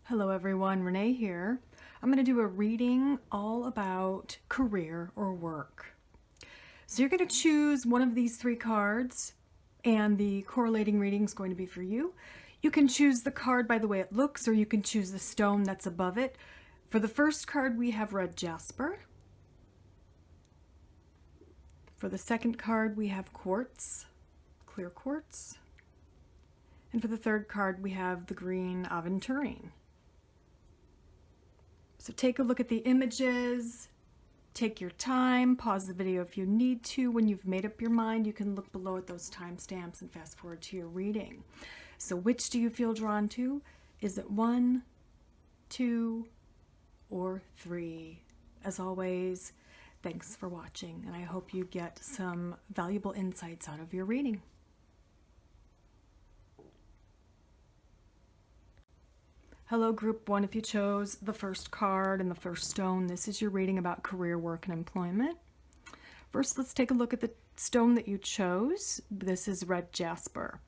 Hello everyone, Renee here. I'm going to do a reading all about career or work. So you're going to choose one of these three cards and the correlating reading is going to be for you. You can choose the card by the way it looks or you can choose the stone that's above it. For the first card we have red jasper. For the second card we have quartz, clear quartz. And for the third card we have the green aventurine. So take a look at the images, take your time, pause the video if you need to. When you've made up your mind, you can look below at those timestamps and fast forward to your reading. So which do you feel drawn to? Is it 1, 2, or 3? As always, thanks for watching, and I hope you get some valuable insights out of your reading. Hello, Group 1. If you chose the first card and the first stone, this is your reading about career, work, and employment. First, let's take a look at the stone that you chose. This is red jasper.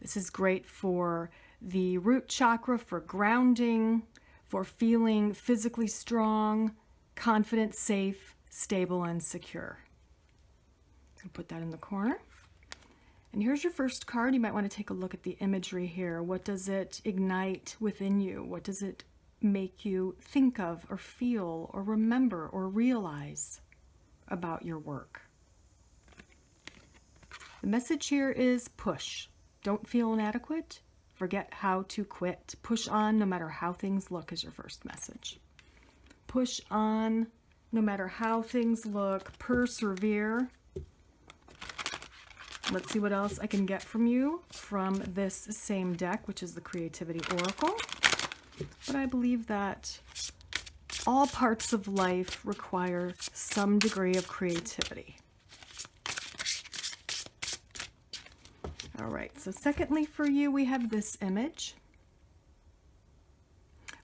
This is great for the root chakra, for grounding, for feeling physically strong, confident, safe, stable, and secure. I'll put that in the corner. And here's your first card. You might want to take a look at the imagery here. What does it ignite within you? What does it make you think of or feel or remember or realize about your work? The message here is push. Don't feel inadequate. Forget how to quit. Push on no matter how things look is your first message. Push on no matter how things look. Persevere. Let's see what else I can get from you from this same deck, which is the Creativity Oracle. But I believe that all parts of life require some degree of creativity. All right, so secondly for you, we have this image.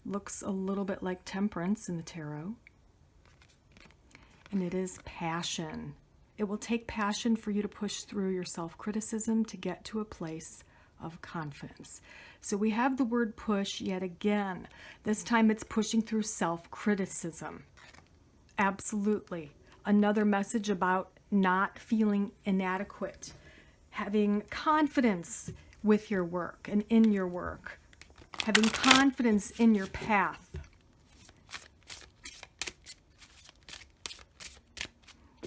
Looks a little bit like Temperance in the tarot. And it is passion. It will take passion for you to push through your self-criticism to get to a place of confidence. So we have the word push yet again. This time it's pushing through self-criticism. Absolutely. Another message about not feeling inadequate. Having confidence with your work and in your work. Having confidence in your path.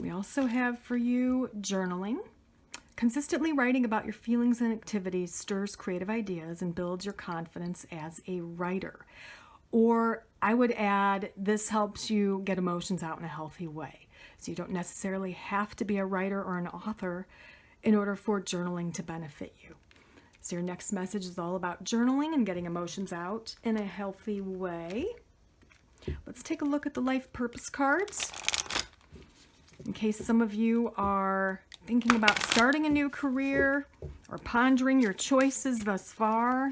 We also have for you journaling. Consistently writing about your feelings and activities stirs creative ideas and builds your confidence as a writer. Or I would add, this helps you get emotions out in a healthy way. So you don't necessarily have to be a writer or an author in order for journaling to benefit you. So your next message is all about journaling and getting emotions out in a healthy way. Let's take a look at the life purpose cards. In case some of you are thinking about starting a new career or pondering your choices thus far,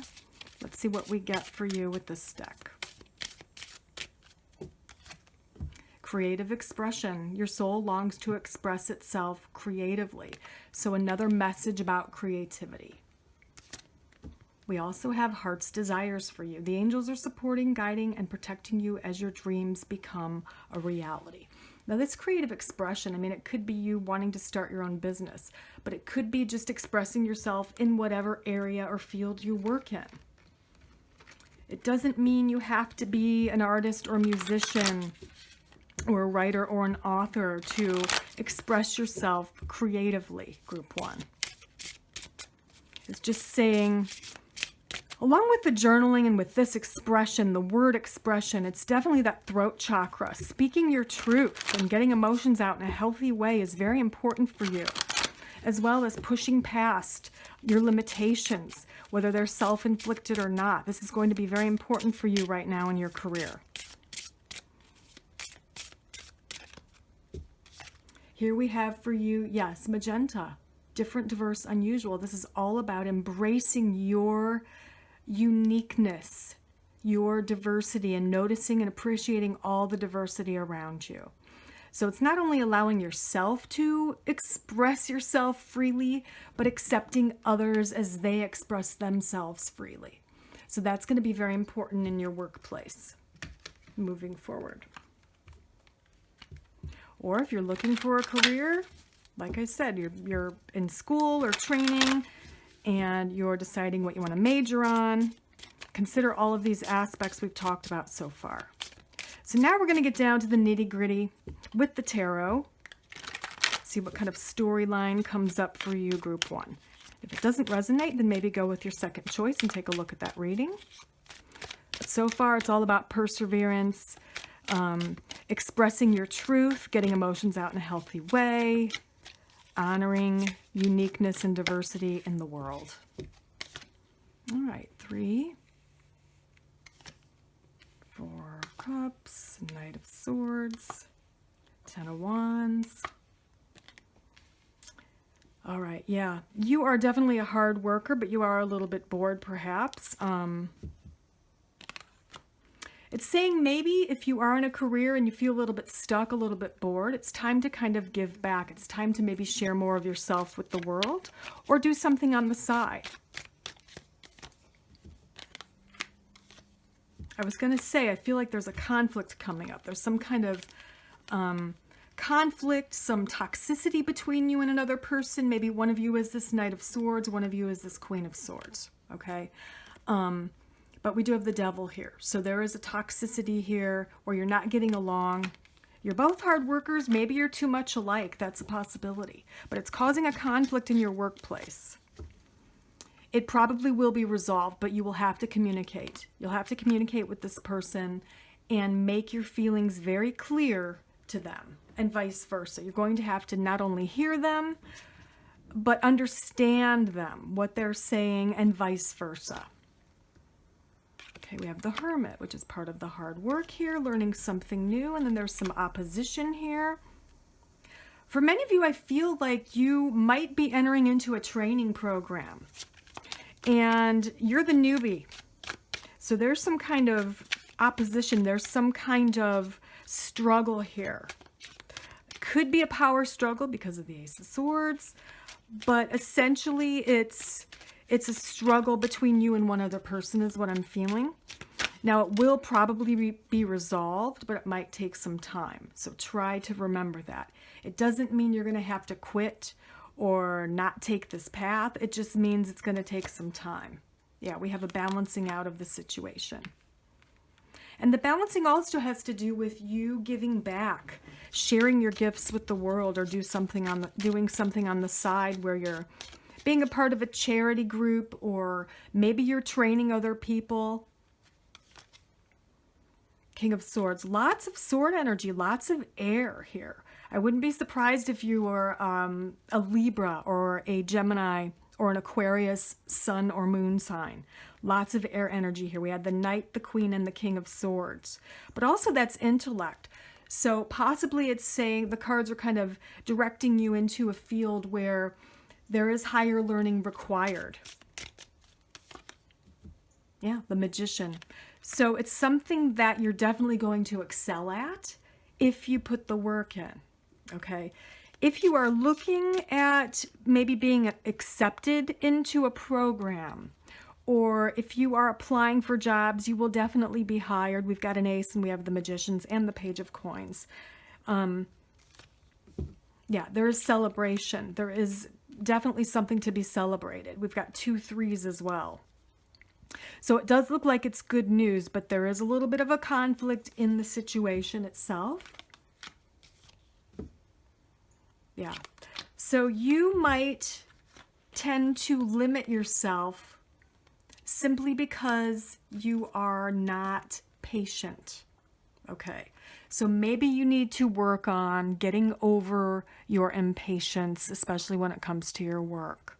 let's see what we get for you with this deck. Creative expression. Your soul longs to express itself creatively. So another message about creativity. We also have heart's desires for you. The angels are supporting, guiding, and protecting you as your dreams become a reality. Now this creative expression, I mean, it could be you wanting to start your own business, but it could be just expressing yourself in whatever area or field you work in. It doesn't mean you have to be an artist or musician or a writer or an author to express yourself creatively, Group 1. It's just saying, along with the journaling and with this expression, the word expression, it's definitely that throat chakra. Speaking your truth and getting emotions out in a healthy way is very important for you, as well as pushing past your limitations, whether they're self-inflicted or not. This is going to be very important for you right now in your career. Here we have for you, yes, magenta, different, diverse, unusual. This is all about embracing your uniqueness, your diversity, and noticing and appreciating all the diversity around you. So it's not only allowing yourself to express yourself freely, but accepting others as they express themselves freely. So that's going to be very important in your workplace moving forward. Or if you're looking for a career, like I said, you're in school or training and you're deciding what you want to major on, consider all of these aspects we've talked about so far. So now we're going to get down to the nitty-gritty with the tarot. See what kind of storyline comes up for you, Group 1. If it doesn't resonate, then maybe go with your second choice and take a look at that reading. But so far, it's all about perseverance, expressing your truth, getting emotions out in a healthy way, honoring uniqueness and diversity in the world. All right, 3, 4 of Cups, Knight of Swords, 10 of Wands. All right, yeah, you are definitely a hard worker, but you are a little bit bored perhaps. It's saying maybe if you are in a career and you feel a little bit stuck, a little bit bored, it's time to kind of give back. It's time to maybe share more of yourself with the world or do something on the side. I was going to say, I feel like there's a conflict coming up. There's some kind of conflict, some toxicity between you and another person. Maybe one of you is this Knight of Swords, one of you is this Queen of Swords, okay? But we do have the Devil here. So there is a toxicity here where you're not getting along. You're both hard workers. Maybe you're too much alike. That's a possibility. But it's causing a conflict in your workplace. It probably will be resolved, but you will have to communicate. You'll have to communicate with this person and make your feelings very clear to them and vice versa. You're going to have to not only hear them, but understand them, what they're saying, and vice versa. Okay, we have the Hermit, which is part of the hard work here, learning something new, and then there's some opposition here. For many of you, I feel like you might be entering into a training program, and you're the newbie. So there's some kind of opposition, there's some kind of struggle here. Could be a power struggle because of the Ace of Swords, but essentially it's a struggle between you and one other person is what I'm feeling. Now, it will probably be resolved, but it might take some time. So try to remember that. It doesn't mean you're going to have to quit or not take this path. It just means it's going to take some time. Yeah, we have a balancing out of the situation. And the balancing also has to do with you giving back, sharing your gifts with the world, or doing something on the side where you're being a part of a charity group, or maybe you're training other people. King of Swords, lots of sword energy, lots of air here. I wouldn't be surprised if you were a Libra or a Gemini or an Aquarius sun or moon sign. Lots of air energy here. We had the Knight, the Queen, and the King of Swords. But also that's intellect. So possibly it's saying the cards are kind of directing you into a field where there is higher learning required. Yeah, the Magician. So it's something that you're definitely going to excel at if you put the work in, okay? If you are looking at maybe being accepted into a program, or if you are applying for jobs, you will definitely be hired. We've got an Ace and we have the Magicians and the Page of Coins. Yeah, there is celebration. There is definitely something to be celebrated. We've got 2 3s as well. So it does look like it's good news, but there is a little bit of a conflict in the situation itself. Yeah. So you might tend to limit yourself simply because you are not patient. Okay. So maybe you need to work on getting over your impatience, especially when it comes to your work.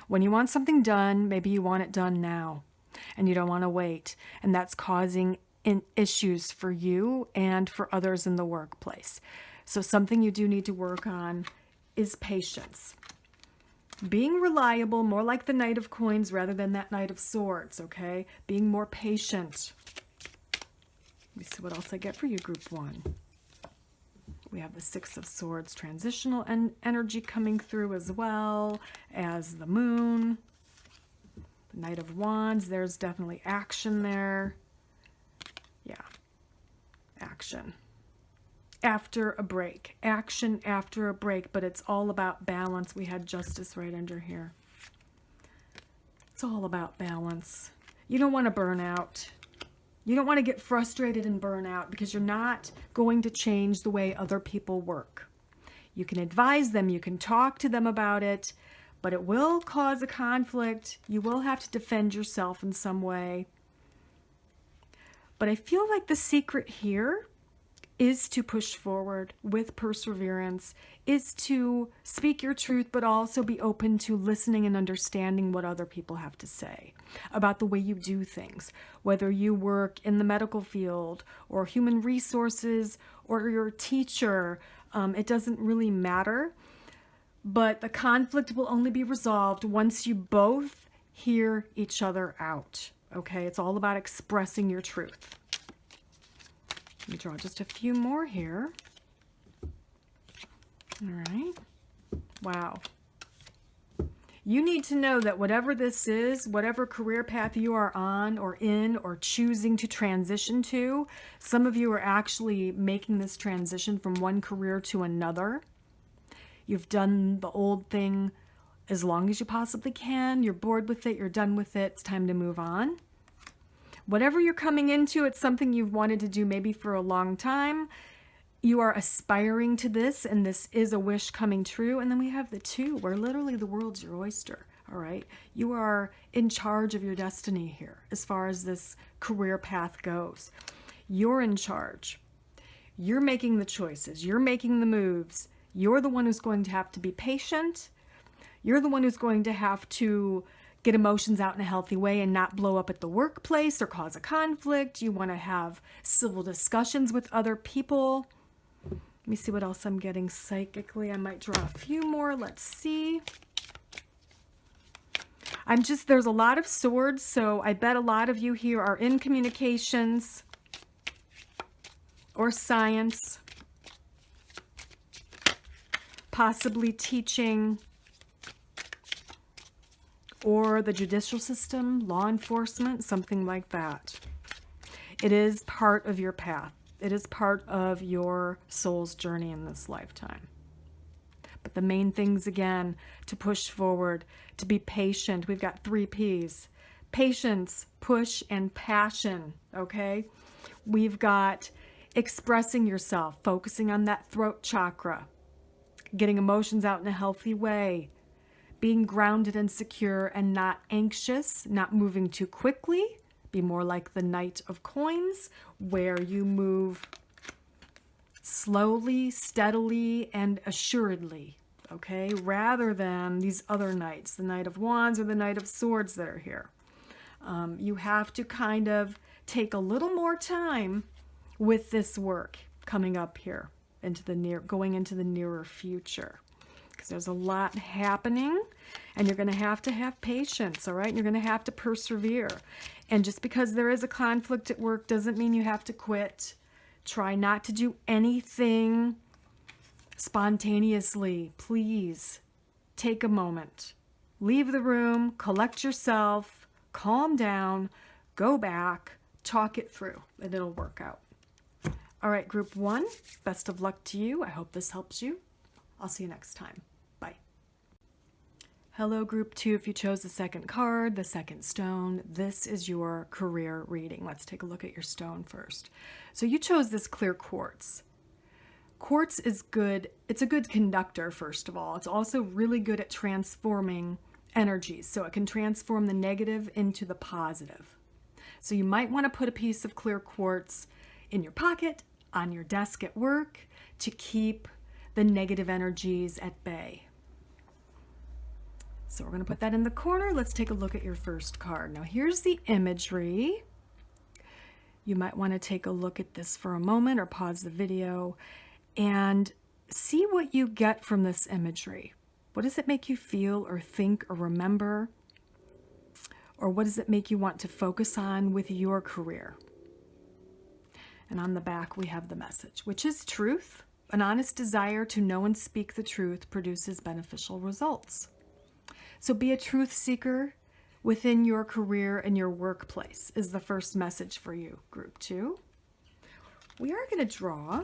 When you want something done, maybe you want it done now and you don't want to wait. And that's causing issues for you and for others in the workplace. So something you do need to work on is patience. Being reliable, more like the Knight of Coins rather than that Knight of Swords, okay? Being more patient. Let me see what else I get for you, Group 1. We have the 6 of Swords, transitional energy coming through as well as the Moon. The Knight of Wands, there's definitely action there. Yeah, action. After a break, action after a break, but it's all about balance. We had Justice right under here. It's all about balance. You don't want to burn out. You don't want to get frustrated and burn out because you're not going to change the way other people work. You can advise them, you can talk to them about it, but it will cause a conflict. You will have to defend yourself in some way. But I feel like the secret here is to push forward with perseverance, is to speak your truth, but also be open to listening and understanding what other people have to say about the way you do things, whether you work in the medical field or human resources or you're a teacher. It doesn't really matter, but the conflict will only be resolved once you both hear each other out. Okay, it's all about expressing your truth. Let me draw just a few more here. All right. Wow. You need to know that whatever this is, whatever career path you are on or in or choosing to transition to, some of you are actually making this transition from one career to another. You've done the old thing as long as you possibly can. You're bored with it. You're done with it. It's time to move on. Whatever you're coming into, it's something you've wanted to do maybe for a long time. You are aspiring to this, and this is a wish coming true. And then we have the two, where literally the world's your oyster, all right? You are in charge of your destiny here as far as this career path goes. You're in charge. You're making the choices. You're making the moves. You're the one who's going to have to be patient. You're the one who's going to have to get emotions out in a healthy way and not blow up at the workplace or cause a conflict. You want to have civil discussions with other people. Let me see what else I'm getting psychically. I might draw a few more. Let's see. There's a lot of swords, so I bet a lot of you here are in communications or science, possibly teaching, or the judicial system, law enforcement, something like that. It is part of your path. It is part of your soul's journey in this lifetime. But the main things, again, to push forward, to be patient. We've got 3 P's. Patience, push, and passion, okay? We've got expressing yourself, focusing on that throat chakra, getting emotions out in a healthy way, being grounded and secure and not anxious, not moving too quickly. Be more like the Knight of Coins, where you move slowly, steadily, and assuredly, okay? Rather than these other knights, the Knight of Wands or the Knight of Swords that are here. You have to kind of take a little more time with this work coming up here going into the nearer future. Because there's a lot happening, and you're going to have patience, all right? And you're going to have to persevere. And just because there is a conflict at work doesn't mean you have to quit. Try not to do anything spontaneously. Please take a moment. Leave the room, collect yourself, calm down, go back, talk it through, and it'll work out. All right, group 1, best of luck to you. I hope this helps you. I'll see you next time. Bye. Hello, group 2. If you chose the second card, the second stone, this is your career reading. Let's take a look at your stone first. So you chose this clear quartz. Quartz is good. It's a good conductor, first of all. It's also really good at transforming energies. So it can transform the negative into the positive. So you might want to put a piece of clear quartz in your pocket, on your desk at work, to keep the negative energies at bay. So we're going to put that in the corner. Let's take a look at your first card. Now here's the imagery. You might want to take a look at this for a moment or pause the video and see what you get from this imagery. What does it make you feel or think or remember? Or what does it make you want to focus on with your career? And on the back we have the message, which is truth. An honest desire to know and speak the truth produces beneficial results. So be a truth seeker. within your career and your workplace is the first message for you, group 2. We are going to draw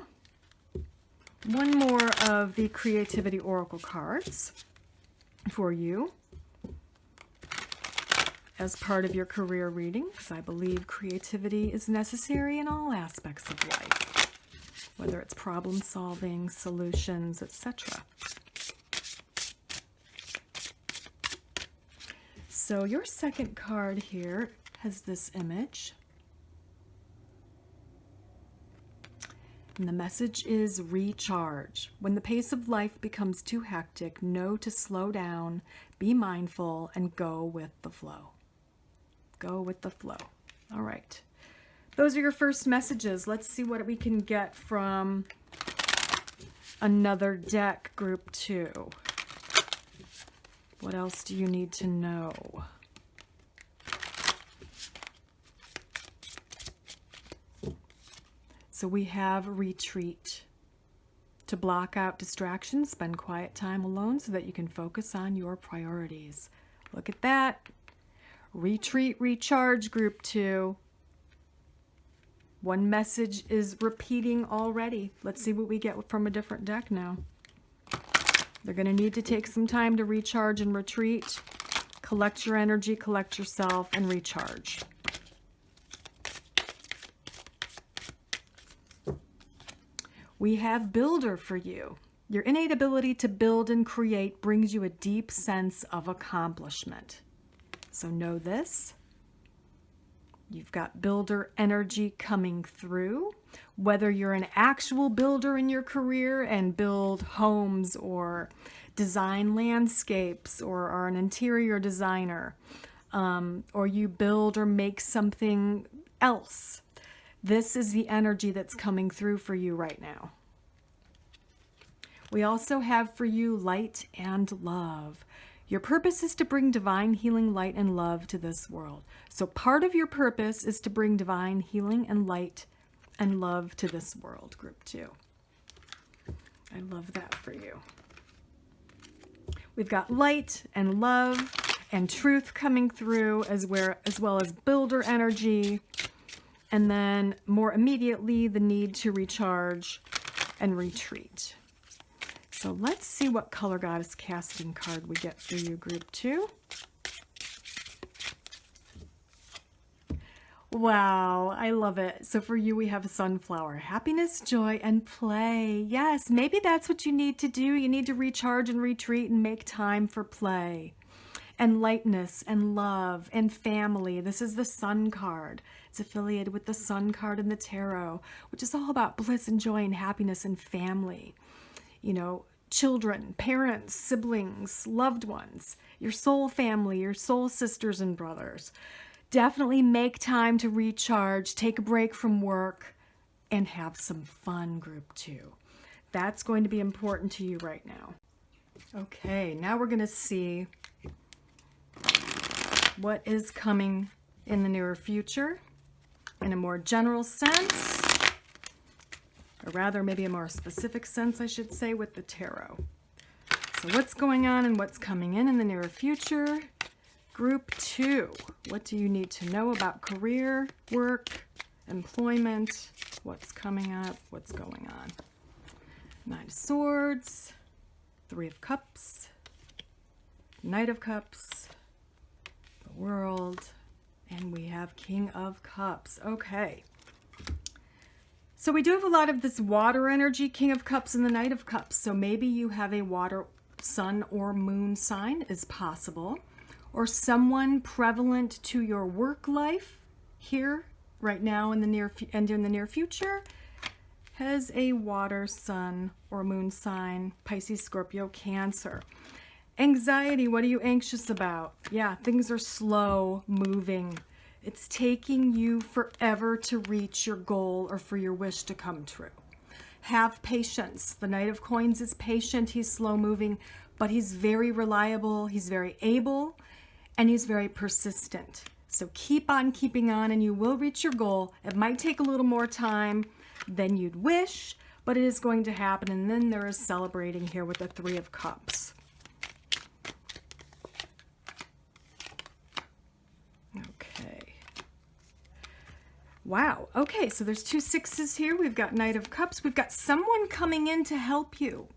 one more of the Creativity Oracle cards for you as part of your career reading, because I believe creativity is necessary in all aspects of life, whether it's problem solving, solutions, etc. So your second card here has this image. And the message is recharge. When the pace of life becomes too hectic, know to slow down, be mindful, and go with the flow. Go with the flow. All right. Those are your first messages. Let's see what we can get from another deck, group 2. What else do you need to know? So we have retreat. To block out distractions, spend quiet time alone so that you can focus on your priorities. Look at that. Retreat, recharge, group 2. One message is repeating already. Let's see what we get from a different deck now. They're going to need to take some time to recharge and retreat. Collect your energy, collect yourself, and recharge. We have builder for you. Your innate ability to build and create brings you a deep sense of accomplishment. So know this. You've got builder energy coming through. Whether you're an actual builder in your career and build homes or design landscapes or are an interior designer, or you build or make something else, this is the energy that's coming through for you right now. We also have for you light and love. Your purpose is to bring divine healing, light, and love to this world. So part of your purpose is to bring divine healing and light and love to this world, group 2. I love that for you. We've got light and love and truth coming through as well as builder energy. And then more immediately, the need to recharge and retreat. So let's see what Color Goddess casting card we get for you, group 2. Wow, I love it. So for you, we have sunflower, happiness, joy, and play. Yes, maybe that's what you need to do. You need to recharge and retreat and make time for play. And lightness and love and family. This is the Sun card. It's affiliated with the Sun card in the tarot, which is all about bliss and joy and happiness and family. You know, children, parents, siblings, loved ones, your soul family, your soul sisters and brothers. Definitely make time to recharge, take a break from work, and have some fun, group 2. That's going to be important to you right now. Okay, now we're going to see what is coming in the near future in a more general sense, or rather maybe a more specific sense, I should say, with the tarot. So what's going on and what's coming in the near future? Group 2, what do you need to know about career, work, employment, what's coming up, what's going on? 9 of Swords, 3 of Cups, Knight of Cups, the World, and we have King of Cups. Okay. So we do have a lot of this water energy, King of Cups and the Knight of Cups. So maybe you have a water, sun, or moon sign is possible. Or someone prevalent to your work life here, right now, in the near future, has a water, sun, or moon sign, Pisces, Scorpio, Cancer. Anxiety, what are you anxious about? Yeah, things are slow moving. It's taking you forever to reach your goal or for your wish to come true. Have patience. The Knight of Coins is patient. He's slow moving, but he's very reliable. He's very able, and he's very persistent. So keep on keeping on, and you will reach your goal. It might take a little more time than you'd wish, but it is going to happen. And then there is celebrating here with the 3 of Cups. Wow. Okay, so there's 2 sixes here. We've got Knight of Cups. We've got someone coming in to help you.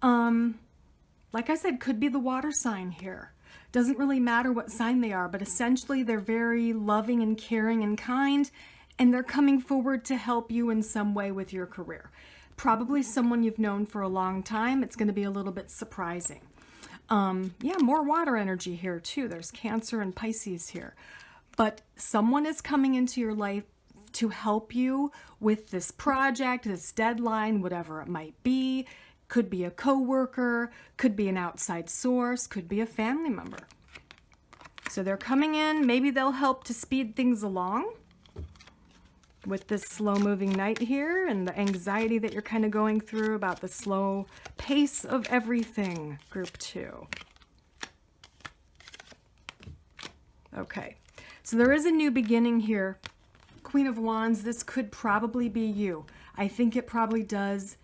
Like I said, could be the water sign here. Doesn't really matter what sign they are, but essentially they're very loving and caring and kind, and they're coming forward to help you in some way with your career. Probably someone you've known for a long time. It's going to be a little bit surprising. Yeah, more water energy here too. There's Cancer and Pisces here. But someone is coming into your life to help you with this project, this deadline, whatever it might be. Could be a coworker, could be an outside source, could be a family member. So they're coming in. Maybe they'll help to speed things along with this slow-moving Knight here and the anxiety that you're kind of going through about the slow pace of everything, Group 2. Okay, so there is a new beginning here. Queen of Wands, this could probably be you. I think it probably does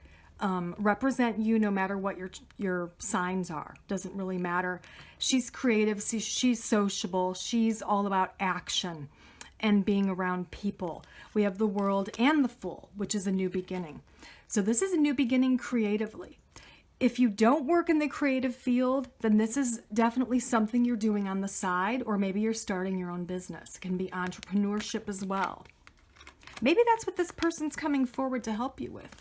represent you no matter what your signs are. Doesn't really matter. She's creative, she's sociable, she's all about action and being around people. We have the World and the Fool, which is a new beginning. So this is a new beginning creatively. If you don't work in the creative field, then this is definitely something you're doing on the side, or maybe you're starting your own business. It can be entrepreneurship as well. Maybe that's what this person's coming forward to help you with.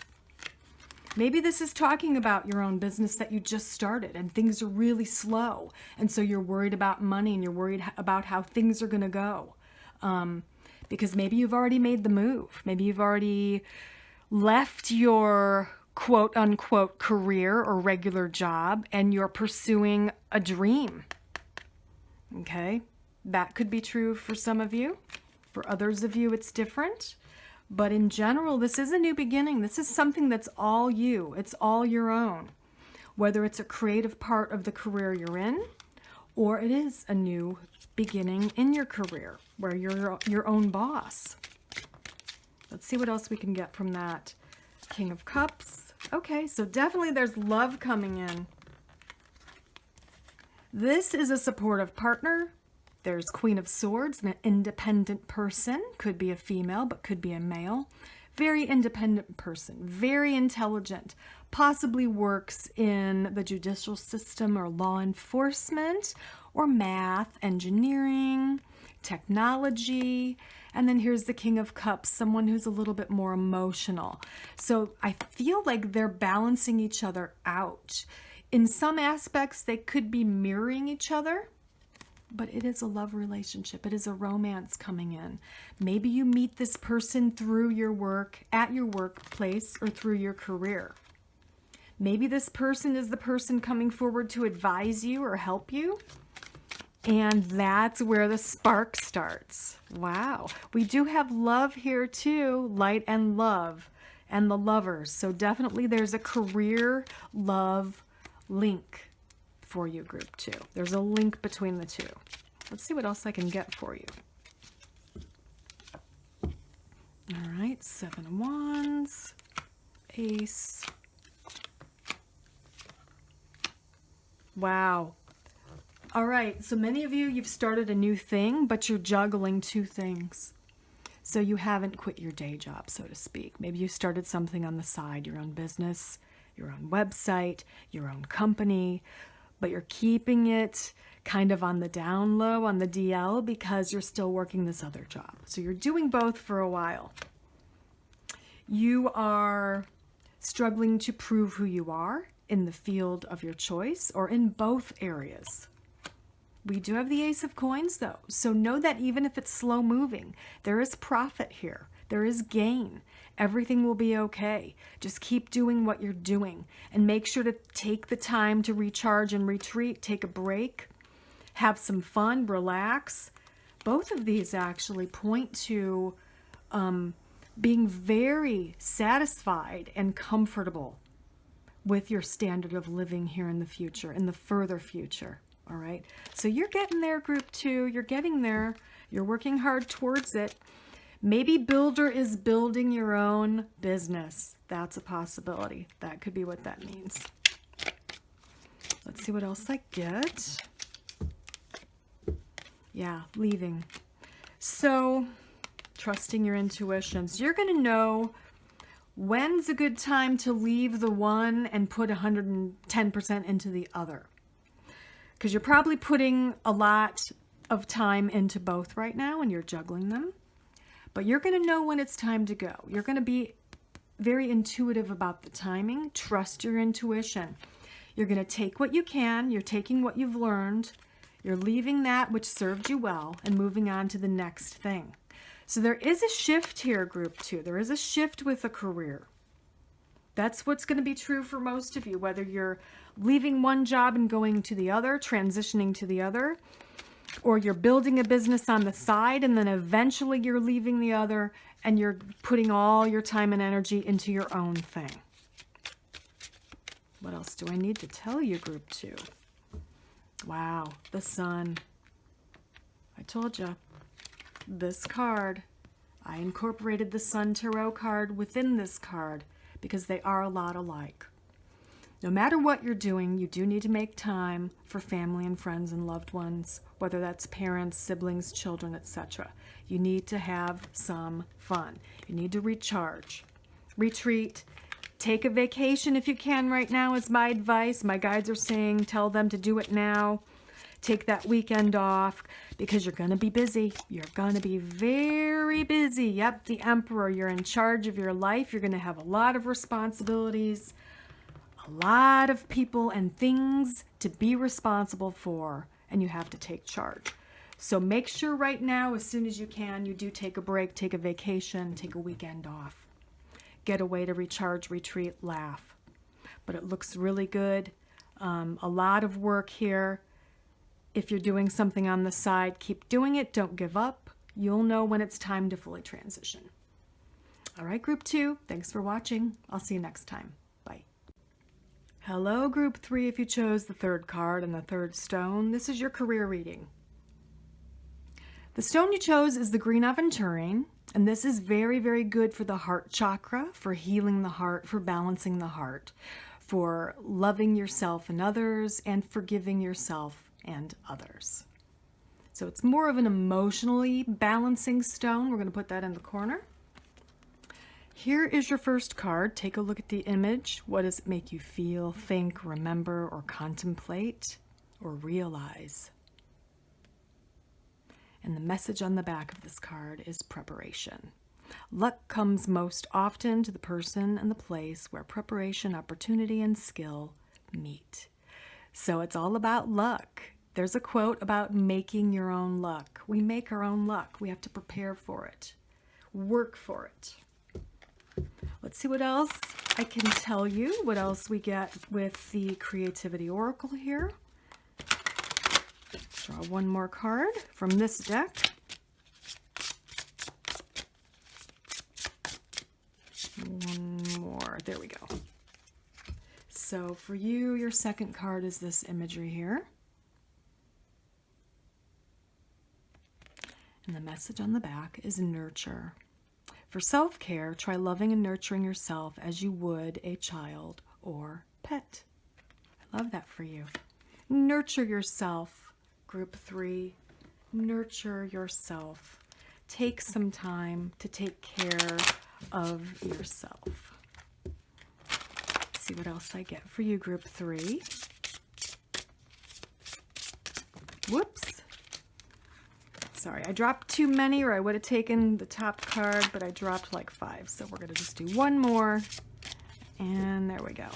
Maybe this is talking about your own business that you just started and things are really slow. And so you're worried about money and you're worried about how things are going to go. Because maybe you've already made the move. Maybe you've already left your quote unquote career or regular job and you're pursuing a dream. Okay, that could be true for some of you. For others of you, it's different. But in general, this is a new beginning. This is something that's all you. It's all your own. Whether it's a creative part of the career you're in, or it is a new beginning in your career where you're your own boss. Let's see what else we can get from that. King of Cups. Okay, so definitely there's love coming in. This is a supportive partner. There's Queen of Swords, an independent person. Could be a female, but could be a male. Very independent person, very intelligent, possibly works in the judicial system or law enforcement or math, engineering, technology. And then here's the King of Cups, someone who's a little bit more emotional. So I feel like they're balancing each other out. In some aspects, they could be mirroring each other. But it is a love relationship. It is a romance coming in. Maybe you meet this person through your work, at your workplace, or through your career. Maybe this person is the person coming forward to advise you or help you. And that's where the spark starts. Wow. We do have love here too, light and love, and the lovers. So definitely there's a career love link for you, Group 2. There's a link between the two. Let's see what else I can get for you. All right, 7 of Wands, Ace. Wow. All right, so many of you, you've started a new thing, but you're juggling 2 things. So you haven't quit your day job, so to speak. Maybe you started something on the side, your own business, your own website, your own company, but you're keeping it kind of on the down low, on the DL, because you're still working this other job. So you're doing both for a while. You are struggling to prove who you are in the field of your choice or in both areas. We do have the Ace of Coins though. So know that even if it's slow moving, there is profit here. There is gain. Everything will be okay. Just keep doing what you're doing and make sure to take the time to recharge and retreat, take a break, have some fun, relax. Both of these actually point to being very satisfied and comfortable with your standard of living here in the future, in the further future. All right. So you're getting there, Group 2. You're getting there. You're working hard towards it. Maybe builder is building your own business. That's a possibility. That could be what that means. Let's see what else I get. Yeah, leaving. So trusting your intuition. So you're going to know when's a good time to leave the one and put 110% into the other. Because you're probably putting a lot of time into both right now and you're juggling them. But you're going to know when it's time to go. You're going to be very intuitive about the timing. Trust your intuition. You're going to take what you can. You're taking what you've learned. You're leaving that which served you well and moving on to the next thing. So there is a shift here, group 2. There is a shift with a career. That's what's going to be true for most of you, whether you're leaving one job and going to the other, transitioning to the other, or you're building a business on the side and then eventually you're leaving the other and you're putting all your time and energy into your own thing. What else do I need to tell you, group 2? Wow, the Sun. I told you. This card, I incorporated the Sun Tarot card within this card because they are a lot alike. No matter what you're doing, you do need to make time for family and friends and loved ones, whether that's parents, siblings, children, etc. You need to have some fun. You need to recharge, retreat, take a vacation if you can right now is my advice. My guides are saying tell them to do it now. Take that weekend off because you're going to be busy. You're going to be very busy. Yep, the Emperor. You're in charge of your life. You're going to have a lot of responsibilities, a lot of people and things to be responsible for, and you have to take charge. So make sure right now, as soon as you can, you do take a break, take a vacation, take a weekend off. Get away to recharge, retreat, laugh. But it looks really good. A lot of work here. If you're doing something on the side, keep doing it. Don't give up. You'll know when it's time to fully transition. All right, group 2, thanks for watching. I'll see you next time. Bye. Hello, group 3, if you chose the 3rd card and the 3rd stone. This is your career reading. The stone you chose is the green aventurine, and this is very, very good for the heart chakra, for healing the heart, for balancing the heart, for loving yourself and others, and forgiving yourself and others. So it's more of an emotionally balancing stone. We're going to put that in the corner. Here is your first card. Take a look at the image. What does it make you feel, think, remember, or contemplate, or realize? And the message on the back of this card is preparation. Luck comes most often to the person and the place where preparation, opportunity, and skill meet. So it's all about luck. There's a quote about making your own luck. We make our own luck. We have to prepare for it, work for it. Let's see what else I can tell you, what else we get with the Creativity Oracle here. Draw one more card from this deck. One more. There we go. So for you, your second card is this imagery here. And the message on the back is nurture. For self-care, try loving and nurturing yourself as you would a child or pet. I love that for you. Nurture yourself, group 3. Nurture yourself. Take some time to take care of yourself. Let's see what else I get for you, group 3. Whoops. Sorry, I dropped too many, or I would have taken the top card, but I dropped like 5. So we're going to just do one more. And there we go.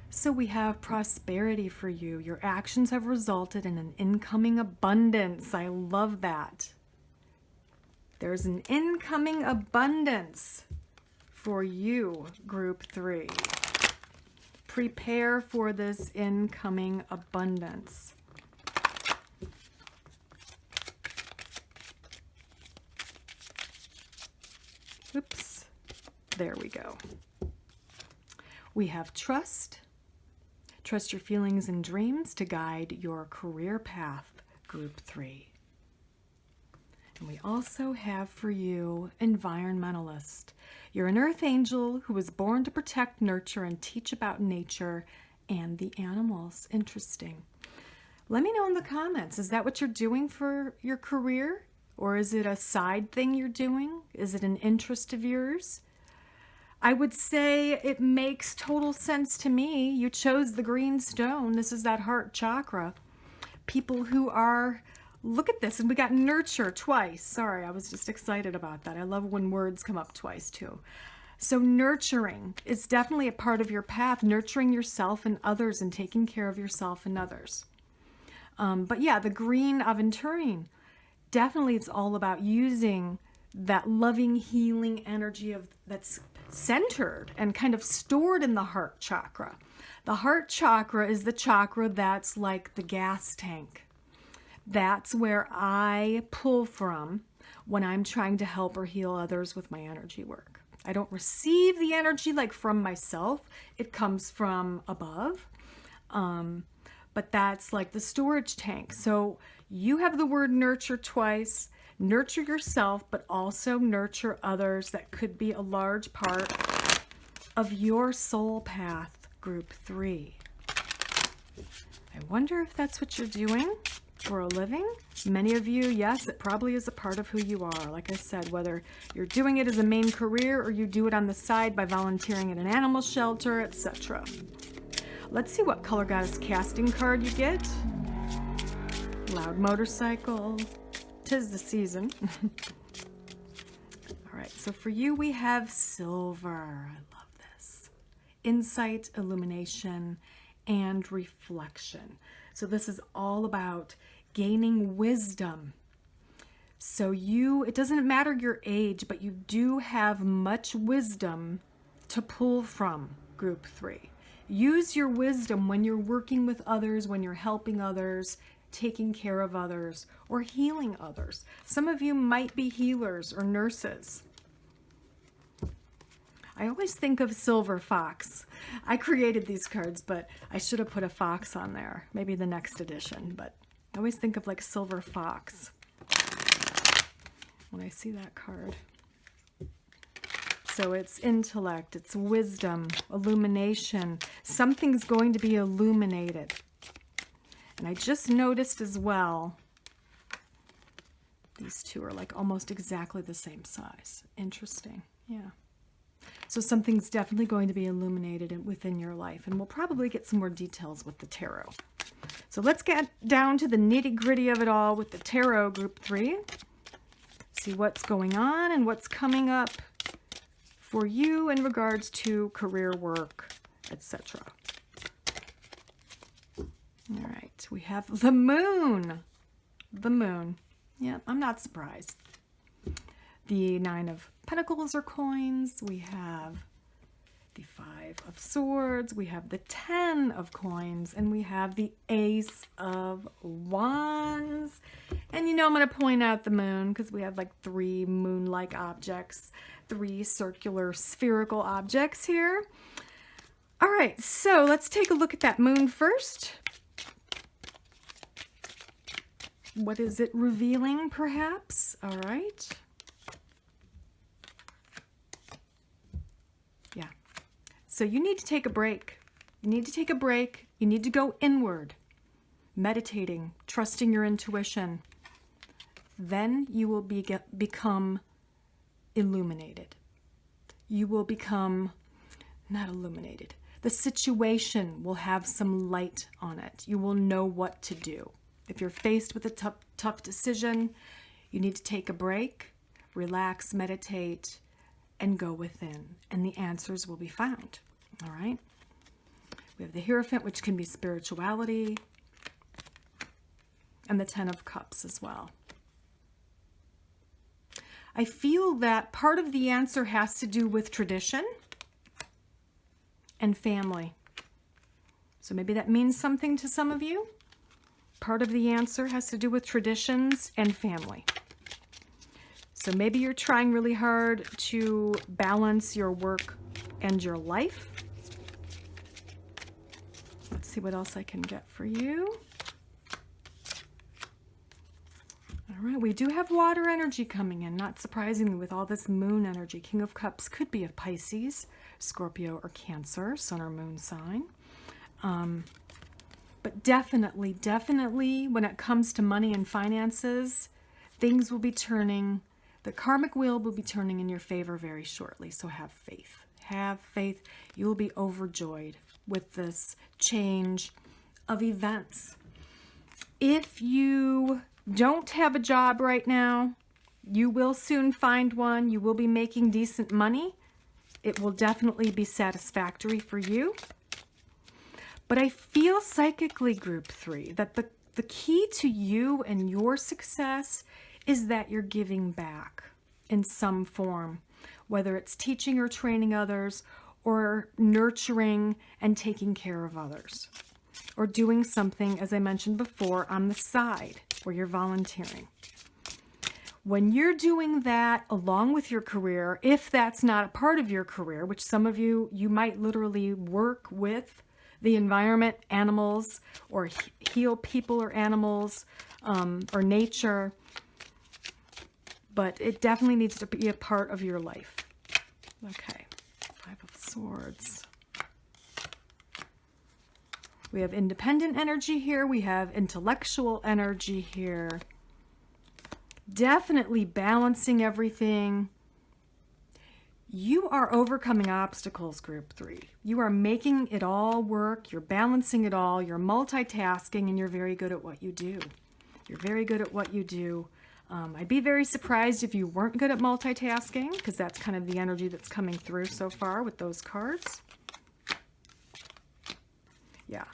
So we have prosperity for you. Your actions have resulted in an incoming abundance. I love that. There's an incoming abundance for you, group 3. Prepare for this incoming abundance. Oops, there we go. We have trust. Trust your feelings and dreams to guide your career path, group 3. And we also have for you environmentalist. You're an earth angel who was born to protect, nurture, and teach about nature and the animals. Interesting. Let me know in the comments, is that what you're doing for your career? Or is it a side thing you're doing? Is it an interest of yours? I would say it makes total sense to me. You chose the green stone. This is that heart chakra. People who are, look at this, and we got nurture twice. Sorry, I was just excited about that. I love when words come up twice too. So nurturing is definitely a part of your path, nurturing yourself and others and taking care of yourself and others. But yeah, the green aventurine, definitely it's all about using that loving, healing energy that's centered and kind of stored in the heart chakra. The heart chakra is the chakra that's like the gas tank. That's where I pull from when I'm trying to help or heal others with my energy work. I don't receive the energy like from myself. It comes from above. But that's like the storage tank. So you have the word nurture twice. Nurture yourself, but also nurture others. That could be a large part of your soul path, group 3. I wonder if that's what you're doing for a living. Many of you, yes, it probably is a part of who you are. Like I said, whether you're doing it as a main career or you do it on the side by volunteering at an animal shelter, etc. Let's see what color goddess casting card you get. Loud motorcycle. 'Tis the season. All right, so for you we have silver. I love this. Insight, illumination, and reflection. So this is all about gaining wisdom. So it doesn't matter your age, but you do have much wisdom to pull from, group 3. Use your wisdom when you're working with others, when you're helping others, taking care of others, or healing others. Some of you might be healers or nurses. I always think of silver fox. I created these cards, but I should have put a fox on there. Maybe the next edition, but I always think of like silver fox when I see that card. So it's intellect, it's wisdom, illumination. Something's going to be illuminated. And I just noticed as well, these two are like almost exactly the same size. Interesting, yeah. So something's definitely going to be illuminated within your life, and we'll probably get some more details with the tarot. So let's get down to the nitty-gritty of it all with the tarot, group 3. See what's going on and what's coming up for you in regards to career, work, etc. All right, we have the moon. The moon. Yeah, I'm not surprised. The 9 of Pentacles or coins. We have the 5 of Swords. We have the 10 of coins. And we have the Ace of Wands. And you know I'm going to point out the moon because we have like 3 moon-like objects. 3 circular spherical objects here. All right, so let's take a look at that moon first. What is it revealing, perhaps? All right. Yeah. So you need to take a break. You need to take a break. You need to go inward, meditating, trusting your intuition. Then you will become illuminated. You will become, not illuminated. The situation will have some light on it. You will know what to do. If you're faced with a tough decision, you need to take a break, relax, meditate, and go within, and the answers will be found. All right? We have the Hierophant, which can be spirituality, and the 10 of Cups as well. I feel that part of the answer has to do with tradition and family. So maybe that means something to some of you. Part of the answer has to do with traditions and family. So maybe you're trying really hard to balance your work and your life. Let's see what else I can get for you. All right, we do have water energy coming in, not surprisingly with all this moon energy. King of Cups could be a Pisces, Scorpio, or Cancer, sun or moon sign. But definitely, when it comes to money and finances, things will be turning, the karmic wheel will be turning in your favor very shortly. So have faith. Have faith. You will be overjoyed with this change of events. If you don't have a job right now, you will soon find one. You will be making decent money. It will definitely be satisfactory for you. But I feel psychically, group 3, that the key to you and your success is that you're giving back in some form, whether it's teaching or training others, or nurturing and taking care of others, or doing something, as I mentioned before, on the side where you're volunteering. When you're doing that along with your career, if that's not a part of your career, which some of you might literally work with the environment, animals, or heal people or animals, or nature, but it definitely needs to be a part of your life. Okay, 5 of Swords. We have independent energy here. We have intellectual energy here. Definitely balancing everything. You are overcoming obstacles, group 3. You are making it all work. You're balancing it all. You're multitasking, and you're very good at what you do. You're very good at what you do. I'd be very surprised if you weren't good at multitasking, because that's kind of the energy that's coming through so far with those cards. Yeah.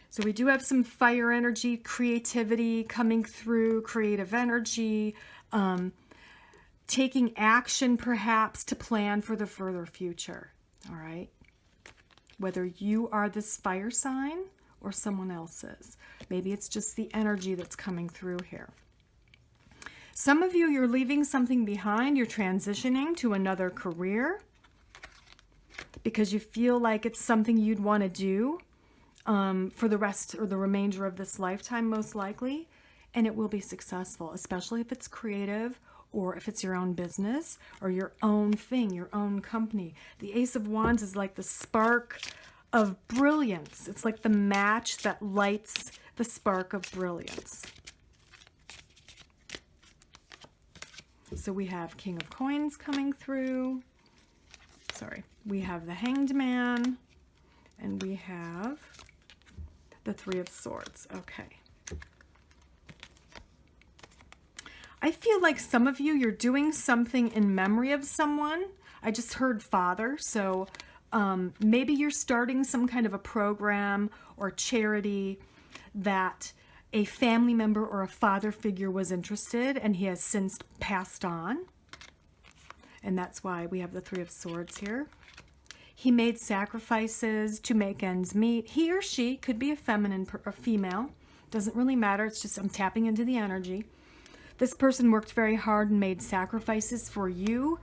So we do have some fire energy, creativity coming through, creative energy, taking action perhaps to plan for the further future. All right. Whether you are this fire sign or someone else's. Maybe it's just the energy that's coming through here. Some of you, you're leaving something behind. You're transitioning to another career because you feel like it's something you'd want to do for the rest or the remainder of this lifetime, most likely. And it will be successful, especially if it's creative or if it's your own business or your own thing, your own company. The Ace of Wands is like the spark of brilliance. It's like the match that lights the spark of brilliance. So we have King of Coins coming through. Sorry. We have the Hanged Man. And we have the 3 of Swords. Okay. I feel like some of you, you're doing something in memory of someone. I just heard father. So maybe you're starting some kind of a program or charity that a family member or a father figure was interested, and he has since passed on. And that's why we have the 3 of Swords here. He made sacrifices to make ends meet. He or she could be a feminine or female. Doesn't really matter. It's just I'm tapping into the energy. This person worked very hard and made sacrifices for you,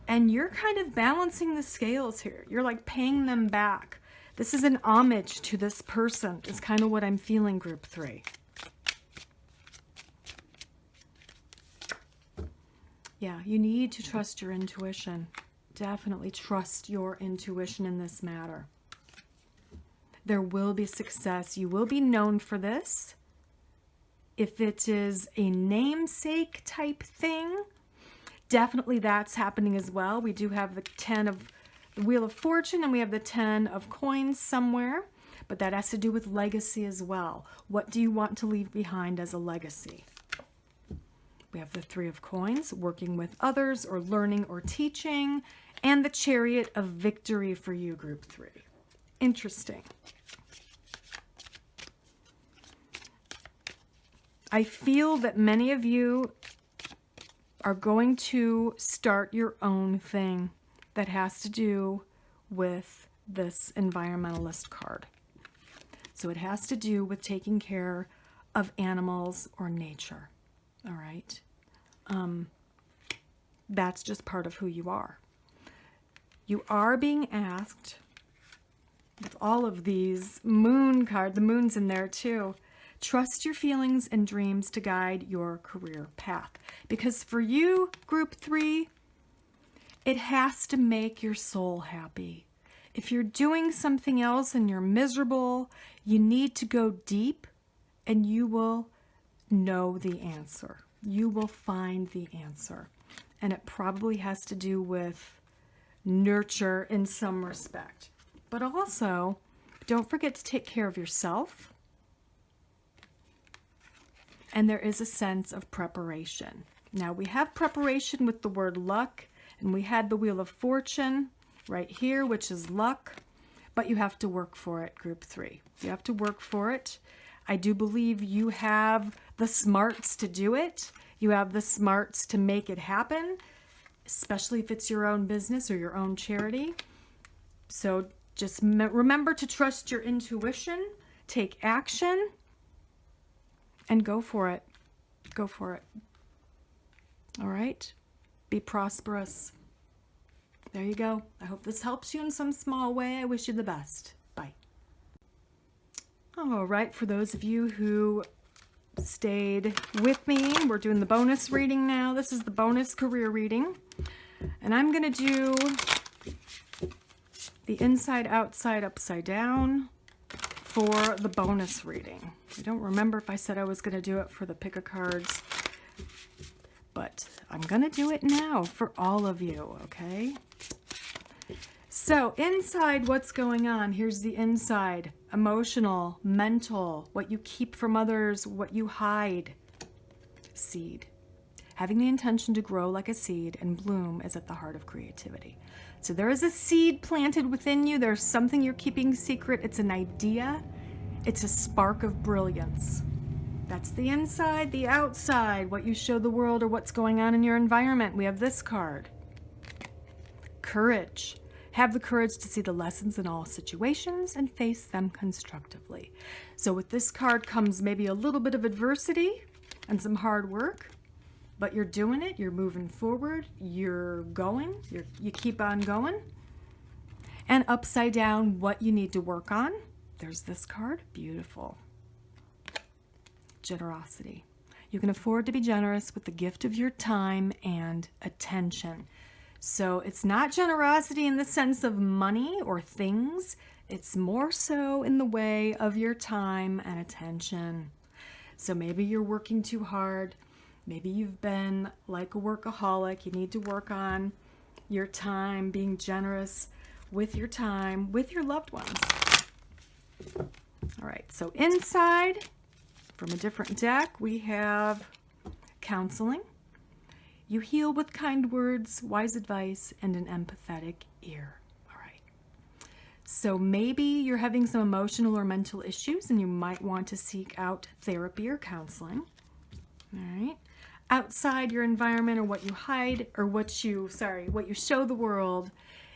and you're kind of balancing the scales here. You're like paying them back. This is an homage to this person, is kind of what I'm feeling, group 3. Yeah, you need to trust your intuition. Definitely trust your intuition in this matter. There will be success. You will be known for this. If it is a namesake type thing, definitely that's happening as well. We do have the 10 of the Wheel of Fortune, and we have the 10 of Coins somewhere, but that has to do with legacy as well. What do you want to leave behind as a legacy? We have the 3 of Coins, working with others or learning or teaching, and the Chariot of Victory for you, group 3. Interesting. I feel that many of you are going to start your own thing that has to do with this environmentalist card. So it has to do with taking care of animals or nature. All right. That's just part of who you are. You are being asked with all of these moon cards, the moon's in there too. Trust your feelings and dreams to guide your career path. Because for you, group 3, it has to make your soul happy. If you're doing something else and you're miserable, you need to go deep, and you will know the answer. You will find the answer. And it probably has to do with nurture in some respect. But also, don't forget to take care of yourself. And there is a sense of preparation. Now, we have preparation with the word luck, and we had the Wheel of Fortune right here, which is luck. But you have to work for it, group 3. You have to work for it. I do believe you have the smarts to do it. You have the smarts to make it happen, especially if it's your own business or your own charity. So just remember to trust your intuition, take action, and go for it. Go for it. All right? Be prosperous. There you go. I hope this helps you in some small way. I wish you the best. Bye. All right, for those of you who stayed with me, we're doing the bonus reading now. This is the bonus career reading. And I'm going to do the inside, outside, upside down for the bonus reading. I don't remember if I said I was going to do it for the pick a cards, but I'm going to do it now for all of you, okay? So inside, what's going on? Here's the inside. Emotional, mental, what you keep from others, what you hide. Seed. Having the intention to grow like a seed and bloom is at the heart of creativity. So there is a seed planted within you. There's something you're keeping secret. It's an idea. It's a spark of brilliance. That's the inside. The outside, what you show the world or what's going on in your environment. We have this card. Courage. Have the courage to see the lessons in all situations and face them constructively. So with this card comes maybe a little bit of adversity and some hard work, but you're doing it, you're moving forward, you're going, you keep on going. And upside down, what you need to work on. There's this card, beautiful. Generosity. You can afford to be generous with the gift of your time and attention. So it's not generosity in the sense of money or things. It's more so in the way of your time and attention. So maybe you're working too hard. Maybe you've been like a workaholic. You need to work on your time, being generous with your time, with your loved ones. All right, so inside, from a different deck, we have counseling. You heal with kind words, wise advice, and an empathetic ear. All right. So maybe you're having some emotional or mental issues and you might want to seek out therapy or counseling. All right. Outside your environment or what you hide or what you show the world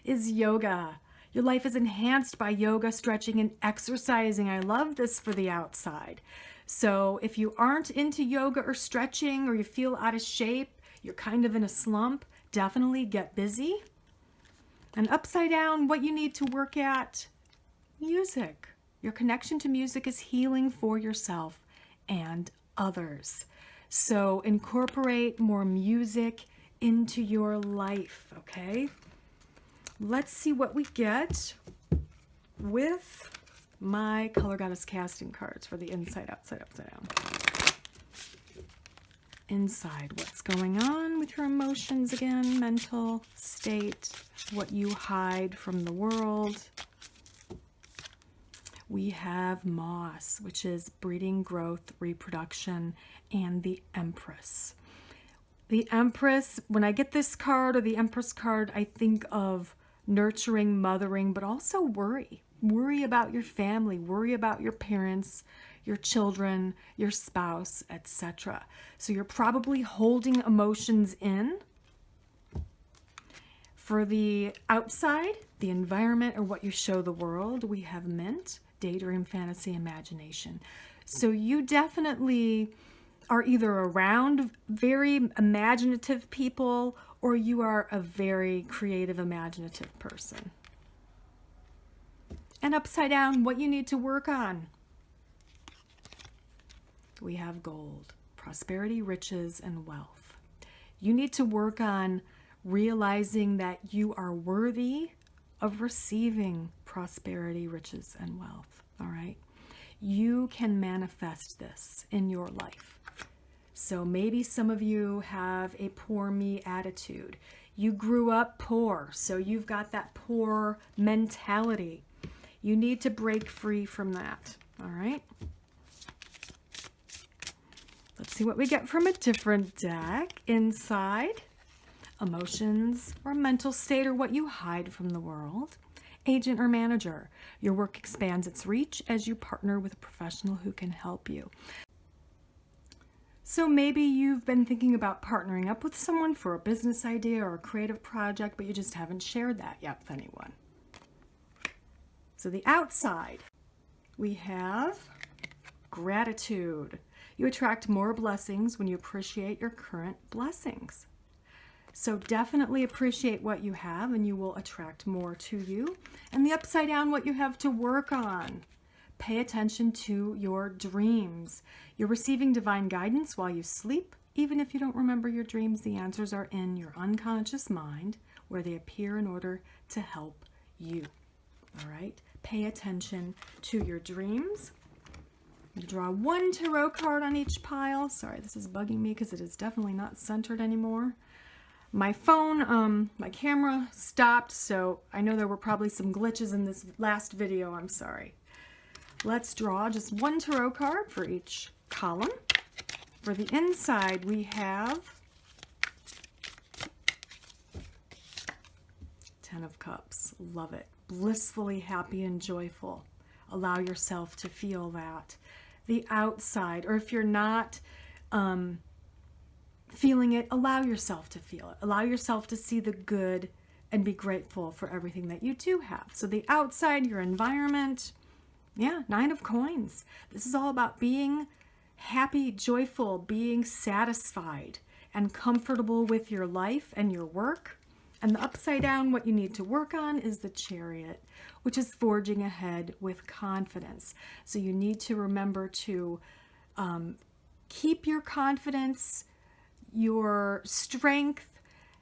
is yoga. Your life is enhanced by yoga, stretching, and exercising. I love this for the outside. So if you aren't into yoga or stretching or you feel out of shape, you're kind of in a slump, definitely get busy. And upside down, what you need to work at, music. Your connection to music is healing for yourself and others. So incorporate more music into your life, okay? Let's see what we get with my Color Goddess casting cards for the inside, outside, upside down. Inside, what's going on with your emotions again, mental state, what you hide from the world. We have Moss, which is breeding, growth, reproduction, and the Empress. The Empress, when I get this card or the Empress card, I think of nurturing, mothering, but also worry. Worry about your family, worry about your parents, your children, your spouse, etc. So you're probably holding emotions in. For the outside, the environment or what you show the world, we have Mint, daydream, fantasy, imagination. So you definitely are either around very imaginative people or you are a very creative, imaginative person. And upside down, what you need to work on. We have gold, prosperity, riches, and wealth. You need to work on realizing that you are worthy of receiving prosperity, riches, and wealth, all right? You can manifest this in your life. So maybe some of you have a poor me attitude. You grew up poor, so you've got that poor mentality. You need to break free from that, all right? Let's see what we get from a different deck. Inside, emotions or mental state or what you hide from the world. Agent or manager, your work expands its reach as you partner with a professional who can help you. So maybe you've been thinking about partnering up with someone for a business idea or a creative project, but you just haven't shared that yet with anyone. So the outside, we have gratitude. You attract more blessings when you appreciate your current blessings. So definitely appreciate what you have and you will attract more to you. And the upside down, what you have to work on. Pay attention to your dreams. You're receiving divine guidance while you sleep. Even if you don't remember your dreams, the answers are in your unconscious mind where they appear in order to help you. All right? Pay attention to your dreams. You draw one tarot card on each pile. Sorry, this is bugging me because it is definitely not centered anymore. My phone, my camera stopped, so I know there were probably some glitches in this last video. I'm sorry. Let's draw just one tarot card for each column. For the inside, we have 10 of Cups. Love it. Blissfully happy and joyful. Allow yourself to feel that. The outside, or if you're not feeling it, allow yourself to feel it. Allow yourself to see the good and be grateful for everything that you do have. So the outside, your environment, yeah, 9 of Coins. This is all about being happy, joyful, being satisfied and comfortable with your life and your work. And the upside down, what you need to work on is the Chariot, which is forging ahead with confidence. So you need to remember to keep your confidence, your strength,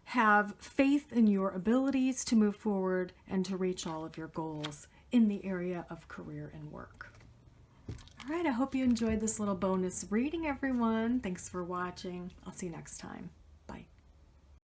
have faith in your abilities to move forward and to reach all of your goals in the area of career and work. All right, I hope you enjoyed this little bonus reading, everyone. Thanks for watching. I'll see you next time.